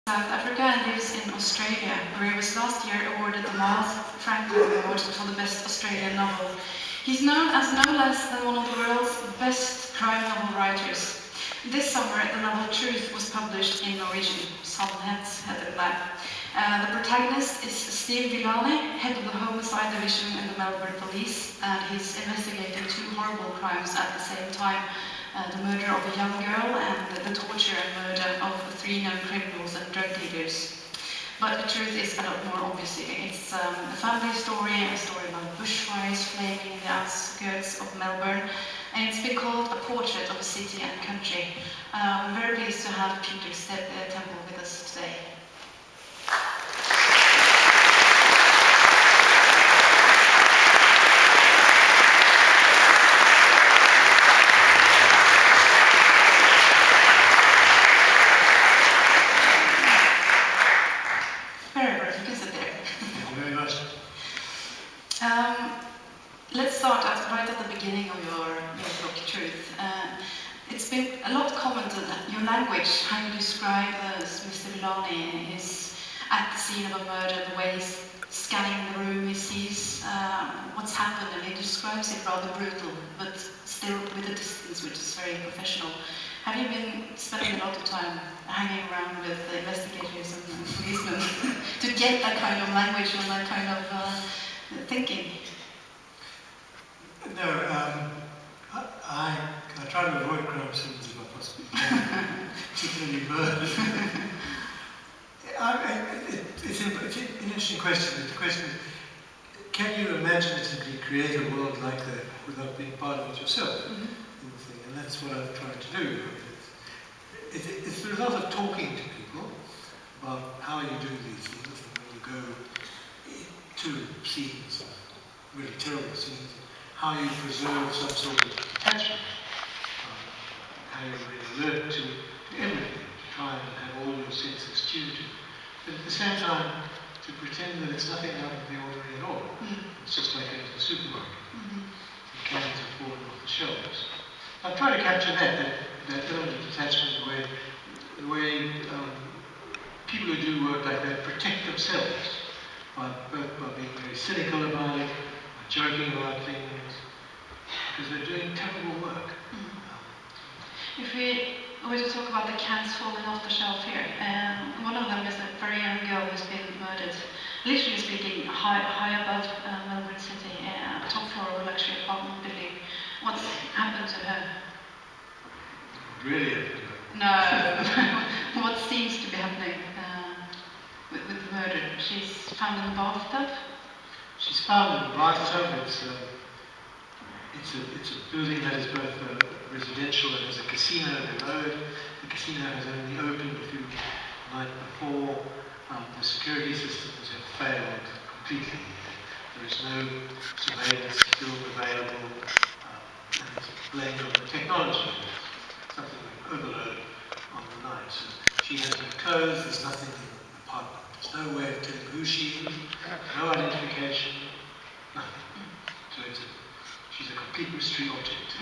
South Africa and lives in Australia, where he was last year awarded the Miles Franklin Award for the Best Australian Novel. He's known as no less than one of the world's best crime novel writers. This summer, the novel Truth was published in Norwegian. Sannhet heter den der. The protagonist is Steve Villani, head of the homicide division in the Melbourne police, and he's investigating two horrible crimes at the same time. The murder of a young girl and the torture and murder of three known criminals and drug dealers. But the truth is a lot more, obviously. It's a family story, a story about bushfires flaming in the outskirts of Melbourne, and it's been called a portrait of a city and country. I'm very pleased to have Peter Temple with us today. Let's start right at the beginning of your book, Truth. It's been a lot commented on your language, how you describe Mr. Villani is at the scene of a murder, the way he's scanning the room, he sees what's happened, and he describes it rather brutal, but still with a distance, which is very professional. Have you been spending a lot of time hanging around with investigators and policemen to get that kind of language and that kind of thinking? No, I try to avoid crime scenes if I possibly can, particularly murder. It's an interesting question. The question is, can you imaginatively create a world like that without being part of it yourself? Mm-hmm. And that's what I've tried to do. It's the result of talking to people about how you do these things, and when you go to scenes, really terrible scenes, how you preserve some sort of attachment, how you really learn to everything, to try and have all your senses tuned to, but at the same time to pretend that it's nothing out of the ordinary at all. Mm-hmm. It's just like going to the supermarket. Mm-hmm. The cans are falling off the shelves. I've tried to capture that element of detachment, the way people who do work like that protect themselves, both by being very cynical about it, joking about things, because they're doing terrible work. Mm. If we were to talk about the cans falling off the shelf here, one of them is a very young girl who's been murdered, literally speaking, high above Melbourne City, top floor of a luxury apartment building. What's happened to her? Really? No. What seems to be happening with the murder? She's found in the bathtub? She's found in the bathtub. It's a building that is both residential and has a casino below it. The casino has only opened the night before. The security systems have failed completely. There is no surveillance film available, and it's blamed on the technology. Something like overload on the night. So she has been closed. There's nothing in the apartment. There's no way of telling who she is. No identification. Nothing. So she's a complete mystery object.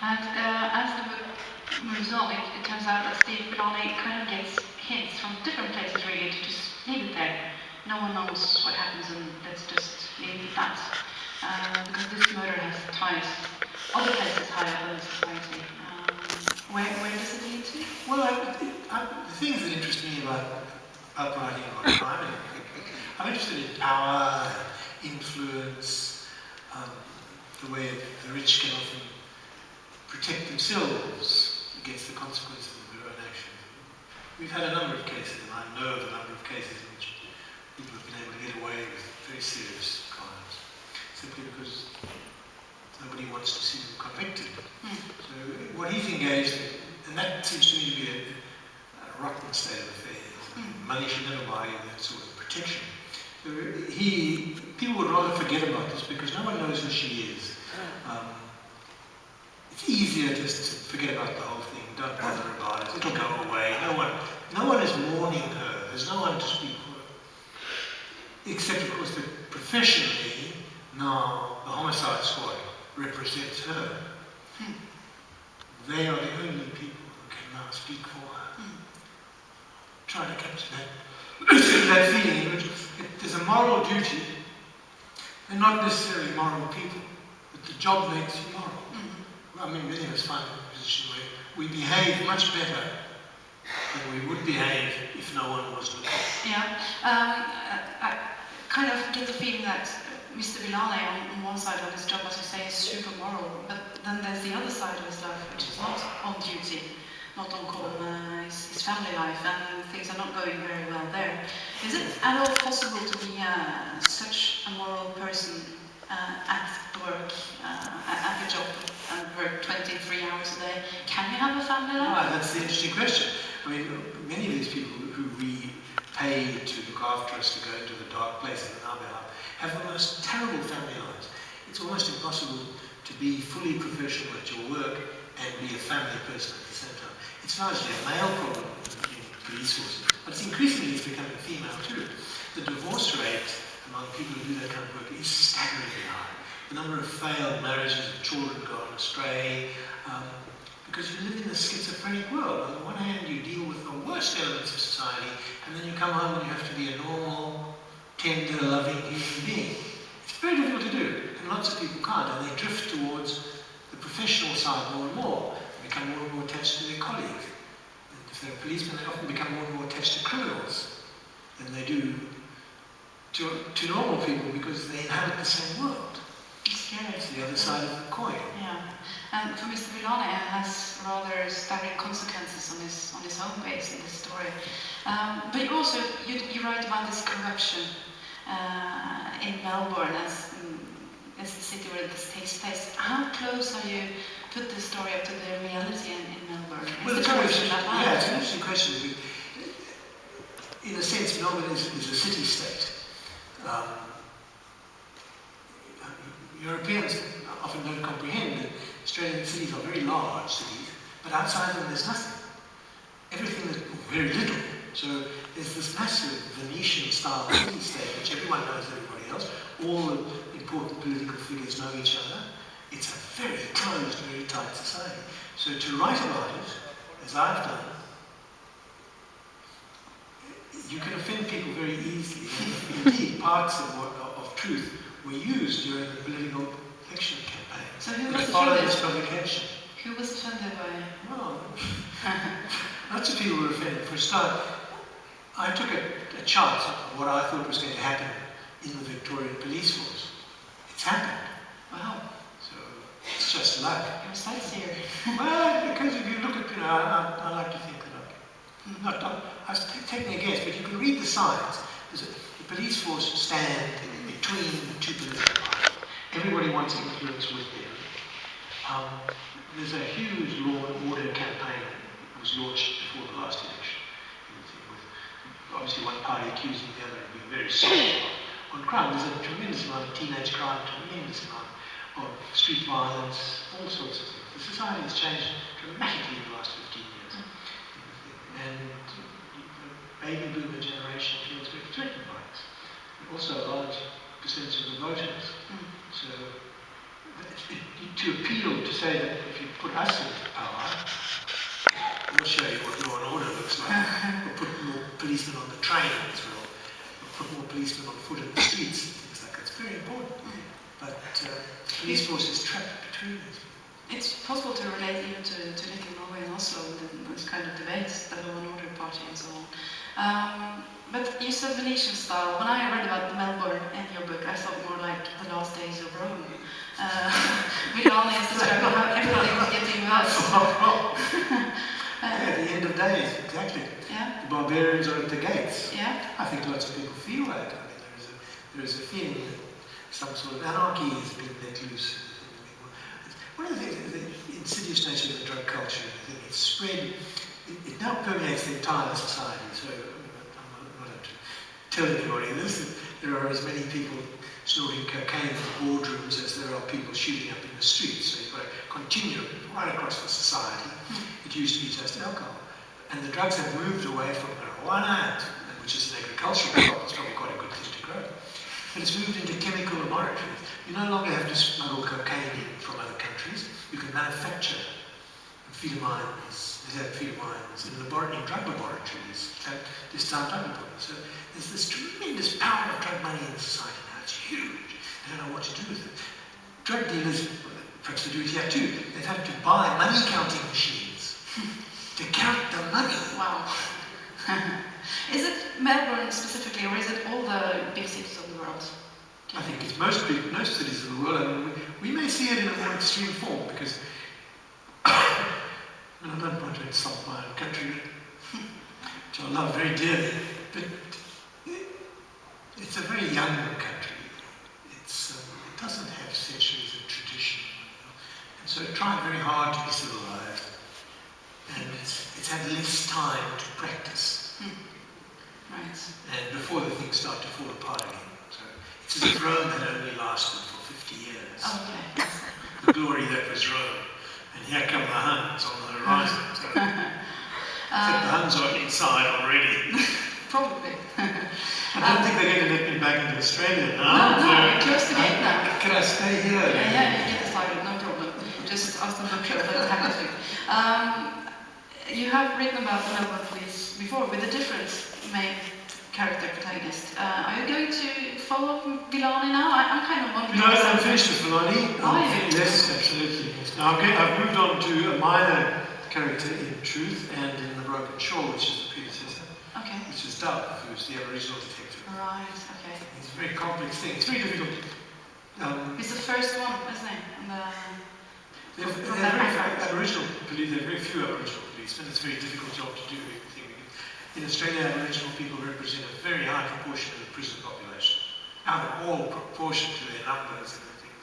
And as the book moves on, it turns out that Steve Villani kind of gets hints from different places, really, to just leave it there. No one knows what happens, and let's just leave it at that. Because this murder has ties other places higher up in society. Where does it lead to? Well, the things that interest me about writing about crime, I'm interested in power, influence, the way the rich can often protect themselves against the consequences of their own actions. We've had a number of cases, and I know of a number of cases in which people have been able to get away with very serious crimes, simply because nobody wants to see them convicted. So what he's engaged in, and that seems to me to be a rotten state of affairs. Money should never buy you that sort of protection. So people would rather forget about this because no one knows who she is. It's easier just to forget about the whole thing. Don't bother about it. It'll go away. No one is mourning her. There's no one to speak for her. Except, of course, that professionally, now the homicide squad represents her. They are the only people who can now speak for her. trying to capture that, that feeling in which there's a moral duty. They're not necessarily moral people, but the job makes you moral. I mean, many of us find in a position where we behave much better than we would behave if no one was looking. Yeah, I kind of get the feeling that Mr. Villane on one side of his job, as you say, is super moral, but then there's the other side of his life, which is not on duty, not on call, his family life, and things are not going very well there. Is it at all possible to be such a moral person at work, at your job, and work 23 hours a day? Can you have a family life? Ah, that's the interesting question. I mean, many of these people who we pay to look after us, to go into the dark places in our behalf, have the most terrible family lives. It's almost impossible to be fully professional at your work and be a family person at the same time. It's largely a male problem in police forces, but it's increasingly becoming female too. The divorce rate among people who do that kind of work is staggeringly high. The number of failed marriages and children gone astray, because you live in a schizophrenic world. On the one hand, you deal with the worst elements of society, and then you come home and you have to be a normal, tender, loving human being. It's very difficult to do, and lots of people can't, and they drift towards the professional side more and more. They become more and more attached to their colleagues. And if they're policemen, they often become more and more attached to criminals than they do to normal people, because they inhabit the same world. It's scary. It's the other side of the coin. Yeah, and for Mr. Villane, it has rather staggering consequences on his home base in this story. But you also you write about this corruption in Melbourne as the city where this takes place. How close are you put this story up to the reality in Melbourne? Well, Is it's the corruption that bad? yeah, it's an interesting question. In a sense, Melbourne is a city-state. Europeans often don't comprehend that Australian cities are very large cities, but outside them there's nothing. Everything is very little. So there's this massive Venetian-style city-state which everyone knows everybody else. All the important political figures know each other. It's a very closed, very tight society. So to write about it, as I've done, you can offend people very easily. Indeed, parts of truth were used during the political election campaign. So who was followed offended? this publication. Who was offended by? Well, lots of people were offended. For a start, I took a chance of what I thought was going to happen in the Victorian police force. It's happened. Wow. So it's just luck. You're a sightseer. Well, because if you look at, I like to think that I was taking a guess, but you can read the signs. The police force stand between the two political parties. Everybody wants influence with them. There's a huge law and order campaign that was launched before the last election. With obviously one party accusing the other of being very soft on crime. There's a tremendous amount of teenage crime, tremendous amount of street violence, all sorts of things. The society has changed dramatically in the last 15 years. And the baby boomer generation feels very threatened by it. Also a large percentage of the voters. So to appeal, to say that if you put us into power, we'll show you what law and order looks like. We'll put more policemen on the trains, we'll put more policemen on foot in the streets, and things like that. It's very important. But the police force is trapped between us. It's possible to relate even to living in Norway and Oslo with this kind of debates, the law and order party and so on. But you said Venetian style. When I read about Melbourne in your book, I thought more like the last days of Rome. Villane is describing how everything was getting worse. Yeah, the end of days, exactly. Yeah. The barbarians are at the gates. Yeah. I think lots of people feel that. I mean, there is a feeling that some sort of anarchy has been let loose. One of the things, the insidious nature of the drug culture, I think it's spread, it now permeates the entire society. So I'm not to tell anybody this, that there are as many people snorting cocaine in the boardrooms as there are people shooting up in the streets. So you've got a continuum right across the society. It used to be just alcohol. And the drugs have moved away from marijuana, which is an agricultural crop. It's probably quite a good thing to grow. But it's moved into chemical laboratories. You no longer have to smuggle cocaine in from other countries. You can manufacture amphetamines that have field mines, in drug laboratories, that discount drug laboratories. So there's this tremendous power of drug money in society now. It's huge. They don't know what to do with it. Drug dealers, perhaps they do it here too, they've had to buy money counting machines to count the money. Wow. Is it Melbourne specifically, or is it all the big cities of the world? I think it's most cities of the world. I mean, we may see it in a more extreme form because I don't want to insult my own country, which I love very dearly, but it's a very young country. It doesn't have centuries of tradition, and so it tried very hard to be civilized, and it's had less time to practice. Right. And before the things start to fall apart again. So it's as if Rome had only lasted for 50 years. Okay. The glory that was Rome. And here come the Huns on the horizon. So, except the Huns are inside already. Probably. I don't think they're going to let me back into Australia now. No, you're close to the gate now. Can I stay here? Yeah, you get decided, no problem. Just ask them book club, they'll happy to. You have written about the Melbourne Police before with a different main character protagonist. Are you going to follow Villani now? I'm kind of wondering. No, I'm finished with Villani. Yes, absolutely. Yes. Now I've moved on to a minor character in Truth and in The Broken Shore, which is the predecessor. Okay. Which is Dove, who's the Aboriginal detective. Right, okay. It's a very complex thing. It's very difficult. It's the first one, isn't it? They're very Aboriginal police. There are very few Aboriginal policemen. It's a very difficult job to do. In Australia, Aboriginal people represent a very high proportion of the prison population, out of all proportion to their numbers and everything.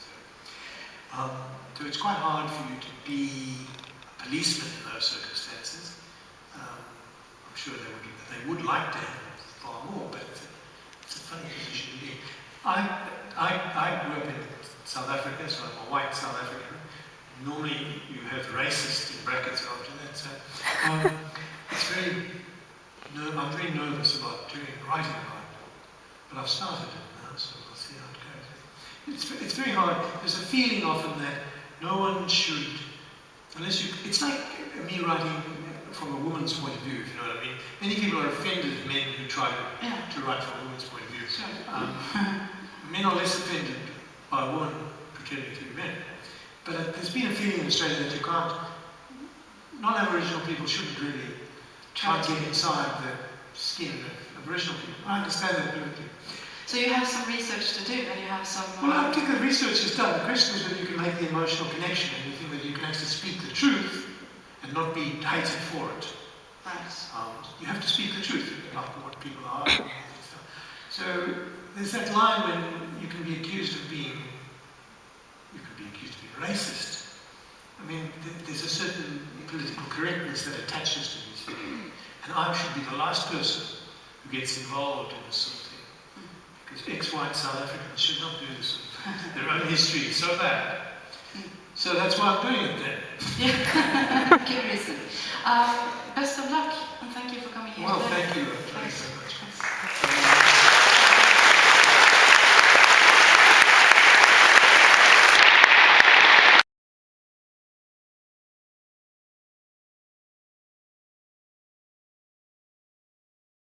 So it's quite hard for you to be a policeman in those circumstances. I'm sure they would like to have far more, but it's a funny position to be in. I grew up in South Africa, so I'm a white South African. Normally you have racist in brackets after that, so I'm very nervous about writing about it, but I've started it now, so we'll see how it goes. It's very hard. There's a feeling often that no one should, unless you, it's like me writing from a woman's point of view, if you know what I mean. Many people are offended at men who try to write from a woman's point of view. Men are less offended by a woman pretending to be men. But there's been a feeling in Australia that you can't, non-Aboriginal people shouldn't really try to get inside the skin of Aboriginal people. I understand that perfectly. So you have some research to do, and you have some... Well, I think the research is done. The question is whether you can make the emotional connection, and you think whether you can actually speak the truth and not be hated for it. Right. You have to speak the truth about what people are. So there's that line when you can be accused of being racist. I mean, there's a certain political correctness that attaches to these things. And I should be the last person who gets involved in this sort of thing. Because ex-white South Africans should not do this. Their own history is so bad. So that's why I'm doing it then. Yeah, good reason. Best of luck, and thank you for coming here Well, today. thank you. Thanks.